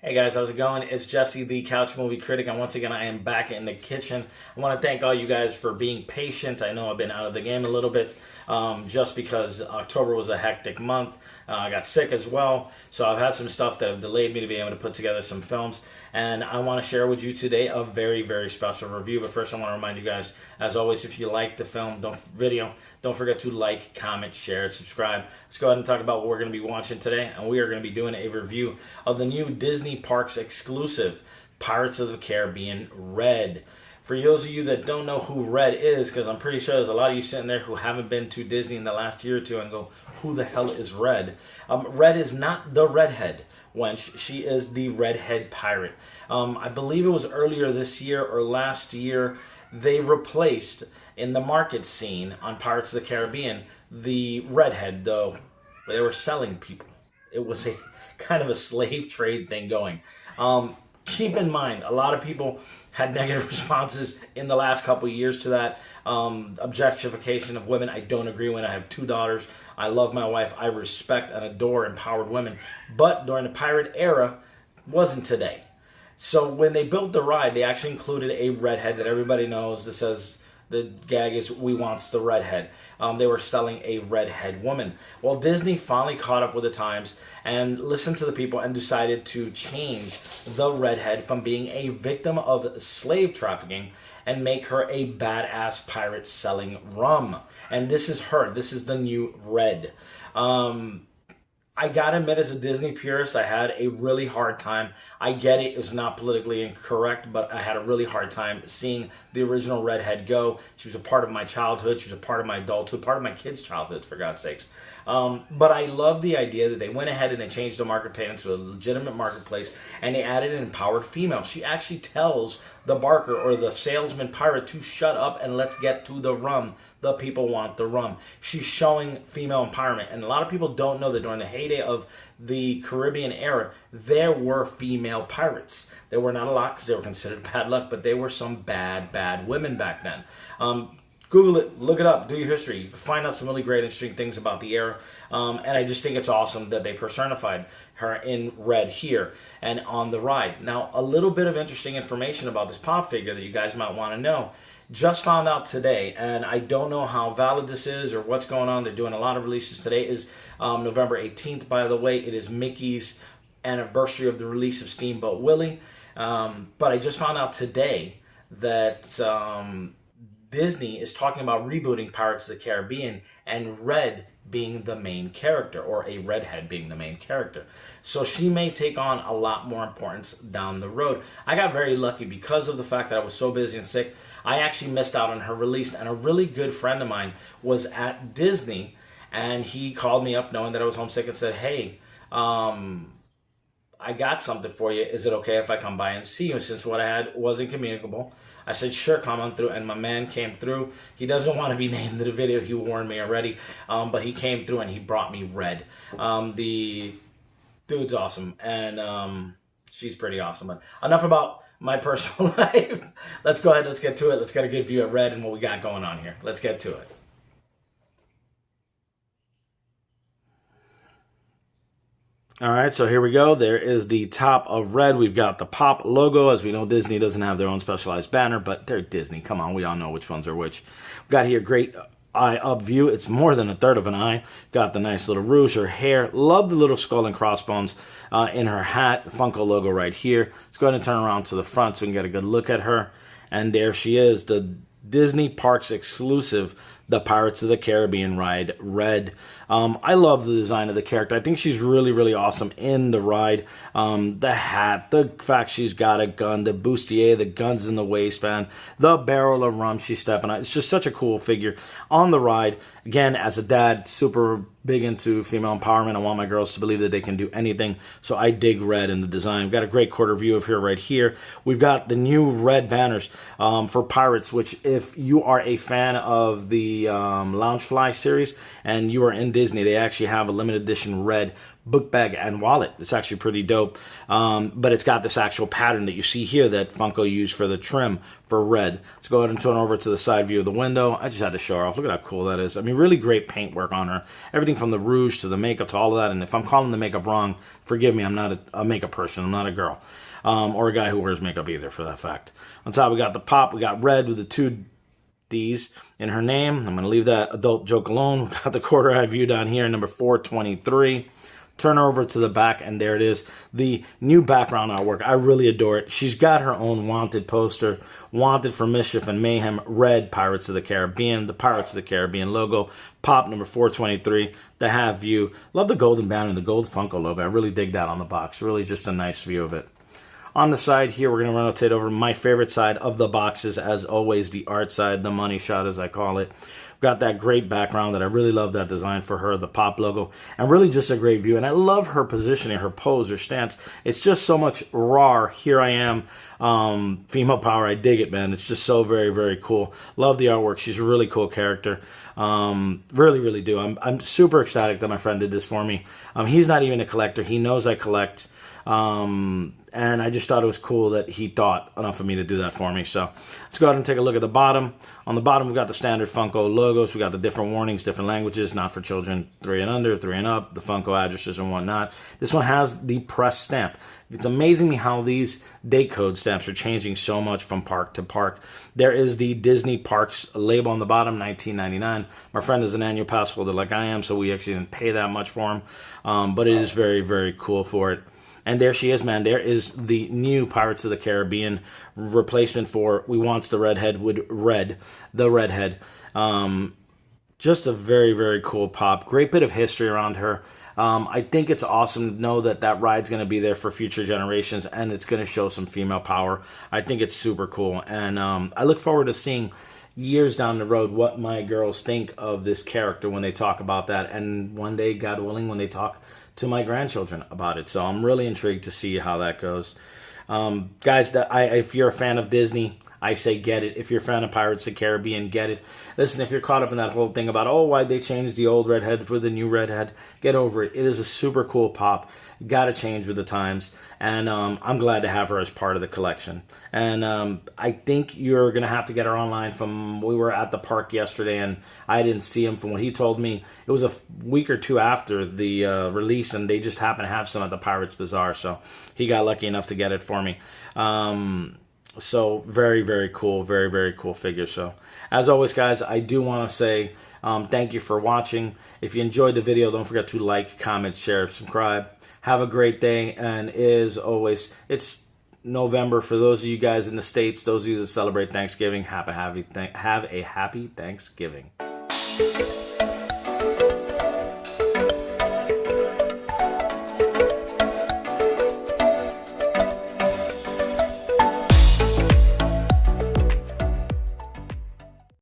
Hey guys, how's it going? It's Jesse, the Couch Movie Critic, and once again, I am back in the kitchen. I want to thank all you guys for being patient. I know I've been out of the game a little bit, just because October was a hectic month. I got sick as well, so I've had some stuff that have delayed me to be able to put together some films, and I want to share with you today a very, very special review. But first, I want to remind you guys, as always, if you like the film, don't forget to like, comment, share, subscribe. Let's go ahead and talk about what we're going to be watching today, and we are going to be doing a review of the new Disney Parks exclusive Pirates of the Caribbean Red. For those of you that don't know who Red is, because I'm pretty sure there's a lot of you sitting there who haven't been to Disney in the last year or two and go, who the hell is Red? Red is not the redhead wench. She is the redhead pirate. I believe it was earlier this year or last year, they replaced in the market scene on Pirates of the Caribbean the redhead, though they were selling people. It was a kind of a slave trade thing going. Keep in mind, a lot of people had negative responses in the last couple of years to that. Objectification of women, I don't agree with. I have 2 daughters. I love my wife. I respect and adore empowered women. But during the pirate era, wasn't today. So when they built the ride, they actually included a redhead that everybody knows that says, the gag is, we wants the redhead. They were selling a redhead woman. Well, Disney finally caught up with the times and listened to the people and decided to change the redhead from being a victim of slave trafficking and make her a badass pirate selling rum. And this is her. This is the new Red. I gotta admit, as a Disney purist, I had a really hard time. I get it was not politically incorrect, but I had a really hard time seeing the original redhead go. She was a part of my childhood. She was a part of my adulthood, part of my kids' childhood, for God's sakes. But I love the idea that they went ahead and they changed the marketplace into a legitimate marketplace, and they added an empowered female. She actually tells the barker or the salesman pirate to shut up and let's get to the rum. The people want the rum. She's showing female empowerment, and a lot of people don't know that during the heyday of the Caribbean era, there were female pirates. There were not a lot because they were considered bad luck, but they were some bad women back then. Google it, look it up, do your history, find out some really great, interesting things about the era. And I just think it's awesome that they personified her in red here and on the ride. Now, a little bit of interesting information about this pop figure that you guys might want to know. Just found out today, and I don't know how valid this is or what's going on. They're doing a lot of releases. Today is November 18th, by the way. It is Mickey's anniversary of the release of Steamboat Willie. But I just found out today that Disney is talking about rebooting Pirates of the Caribbean and Red being the main character, or a redhead being the main character. So she may take on a lot more importance down the road. I got very lucky because of the fact that I was so busy and sick. I actually missed out on her release, and a really good friend of mine was at Disney, and he called me up knowing that I was homesick and said, hey, I got something for you. Is it okay if I come by and see you? Since what I had wasn't communicable, I said, sure, come on through. And my man came through. He doesn't want to be named in the video. He warned me already. But he came through and he brought me Red. The dude's awesome. And she's pretty awesome. But enough about my personal life. Let's go ahead. Let's get to it. Let's get a good view of Red and what we got going on here. Let's get to it. All right, so here we go. There is the top of Red. We've got the Pop logo. As we know, Disney doesn't have their own specialized banner, but they're Disney. Come on, we all know which ones are which. We've got here great eye up view. It's more than a third of an eye. Got the nice little rouge, her hair. Love the little skull and crossbones in her hat. The Funko logo right here. Let's go ahead and turn around to the front so we can get a good look at her. And there she is, the Disney Parks exclusive, the Pirates of the Caribbean ride, Red. I love the design of the character. I think she's really, really awesome in the ride. The hat, the fact she's got a gun, the bustier, the guns in the waistband, the barrel of rum she's stepping on. It's just such a cool figure on the ride. Again, as a dad, super big into female empowerment. I want my girls to believe that they can do anything. So I dig Red in the design. We've got a great quarter view of her right here. We've got the new Red banners for Pirates, which if you are a fan of the Loungefly series and you are in Disney, they actually have a limited edition Red book bag and wallet. It's actually pretty dope. But it's got this actual pattern that you see here that Funko used for the trim for red. Let's go ahead and turn over to the side view of the window. I just had to show her off. Look at how cool that is. I mean, really great paint work on her. Everything from the rouge to the makeup to all of that. And if I'm calling the makeup wrong, forgive me. I'm not a makeup person. I'm not a girl. Or a guy who wears makeup either, for that fact. On top, we got the pop. We got red with the 2 D's in her name. I'm going to leave that adult joke alone. We've got the quarter eye view down here, number 423. Turn over to the back, and there it is. The new background artwork. I really adore it. She's got her own wanted poster. Wanted for mischief and mayhem. Red Pirates of the Caribbean. The Pirates of the Caribbean logo. Pop number 423. The half view. Love the golden banner and the gold Funko logo. I really dig that on the box. Really just a nice view of it. On the side here, we're going to rotate over my favorite side of the boxes, as always, the art side, the money shot, as I call it. We've got that great background that I really love that design for her, the pop logo, and really just a great view. And I love her positioning, her pose, her stance. It's just so much raw. Here I am, female power. I dig it, man. It's just so very, very cool. Love the artwork. She's a really cool character. Really, really do. I'm super ecstatic that my friend did this for me. He's not even a collector. He knows I collect. And I just thought it was cool that he thought enough of me to do that for me. So let's go ahead and take a look at the bottom. On the bottom, we've got the standard Funko logos. We got the different warnings, different languages, not for children 3 and under, 3 and up, the Funko addresses and whatnot. This one has the press stamp. It's amazing me how these date code stamps are changing so much from park to park. There is the Disney Parks label on the bottom, $19.99. My friend is an annual pass holder like I am, so we actually didn't pay that much for him. But it is very, very cool for it. And there she is, man. There is the new Pirates of the Caribbean replacement for We Wants the Redhead with the Redhead. Just a very, very cool pop. Great bit of history around her. I think it's awesome to know that that ride's going to be there for future generations, and it's going to show some female power. I think it's super cool. And I look forward to seeing years down the road what my girls think of this character when they talk about that. And one day, God willing, when they talk to my grandchildren about it. So I'm really intrigued to see how that goes. Guys, if you're a fan of Disney, I say get it. If you're a fan of Pirates of the Caribbean, get it. Listen, if you're caught up in that whole thing about, oh, why'd they change the old redhead for the new redhead, get over it. It is a super cool pop. Got to change with the times. And I'm glad to have her as part of the collection. And I think you're going to have to get her online from, we were at the park yesterday, and I didn't see him. From what he told me, it was a week or 2 after the release, and they just happened to have some at the Pirates Bazaar. So he got lucky enough to get it for me. So very, very cool. Very, very cool figure. So as always, guys, I do want to say thank you for watching. If you enjoyed the video, don't forget to like, comment, share, subscribe. Have a great day. And as always, it's November. For those of you guys in the States, those of you that celebrate Thanksgiving, have a happy Thanksgiving.